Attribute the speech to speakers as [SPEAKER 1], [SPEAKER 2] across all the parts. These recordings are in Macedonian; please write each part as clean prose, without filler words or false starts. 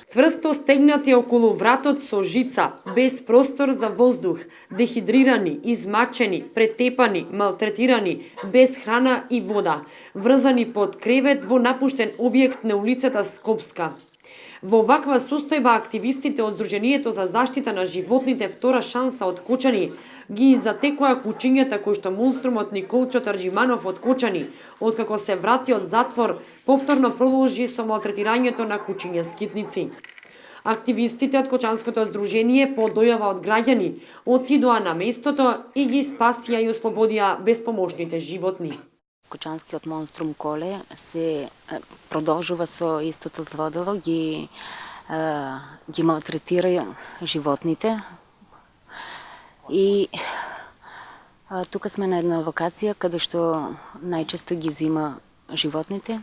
[SPEAKER 1] Цврсто стегнати околу вратот со жица, без простор за воздух, дехидрирани, измачени, претепани, малтретирани, без храна и вода, врзани под кревет во напуштен објект на улицата Скопска. Во ваква состојба активистите од Сдруженијето за заштита на животните Втора шанса од Кочани ги затекоа кучињата кои што монструмот Николчо Тарџиманов од Кочани, откако се врати од затвор, повторно продолжи со малтретирањето на кучиња скитници. Активистите од Кочанското здружение по дојава од граѓани отидоа на местото и ги спасија и ослободија безпомошните животни.
[SPEAKER 2] Кочанскиот монструм Коле се продолжува со истото злодело, ги малтретира животните. И тука сме на една локација каде што најчесто ги зима животните.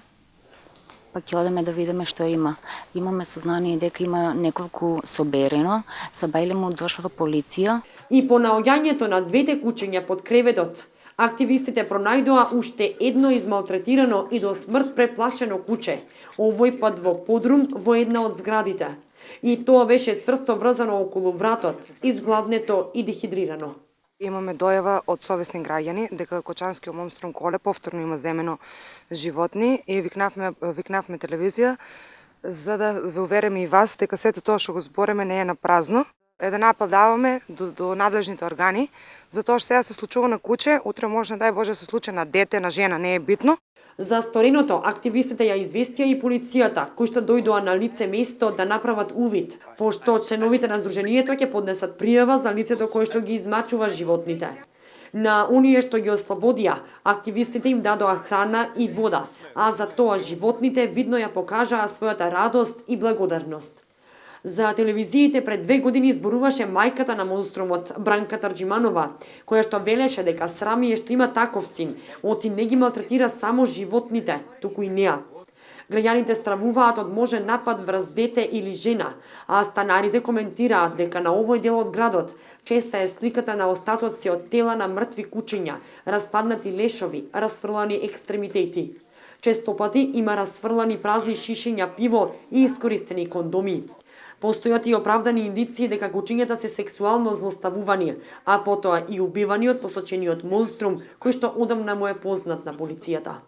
[SPEAKER 2] Пак ќе одеме да видиме што има. Имаме сознание дека има неколку соберено, са бајле му дошла полиција.
[SPEAKER 1] И по наоѓањето на двете кучиња под креветот, активистите пронајдоа уште едно измалтретирано и до смрт преплашено куче, овој пат во подрум во една од зградите. И тоа беше цврсто врзано околу вратот, изгладнето и дехидрирано.
[SPEAKER 3] Имаме дојава од совесни граѓани дека Кочанскиот монструм Коле повторно има земено животни и викнавме телевизија за да ве увериме и вас дека сето тоа што го збориме не е на празно. Еден апел даваме до надлежните органи, затоа што сега се случува на куче, утре може, дај Боже, се случи на дете, на жена, не е битно.
[SPEAKER 1] За стореното, активистите ја известија и полицијата, кои што дојдоа на лице место да направат увид, пошто членовите на Сдруженијето ќе поднесат пријава за лицето кое што ги измачува животните. На оние што ги ослободија, активистите им дадоа храна и вода, а за тоа животните видно ја покажаа својата радост и благодарност. За телевизиите пред 2 години зборуваше мајката на монструмот, Бранка Тарџиманова, која што велеше дека срами е што има таков син, оти не ги малтретира само животните, туку и неа. Граѓаните стравуваат од можен напад врз дете или жена, а станарите коментираат дека на овој дел од градот честа е сликата на остатоци од тела на мртви кучиња, распаднати лешови, расфрлани екстремитети. Често пати има расфрлани празни шишиња пиво и искористени кондоми. Постојат и оправдани индиции дека кучињата се сексуално злоставувани, а потоа и убивани од посочениот монструм, кој што одамна му е познат на полицијата.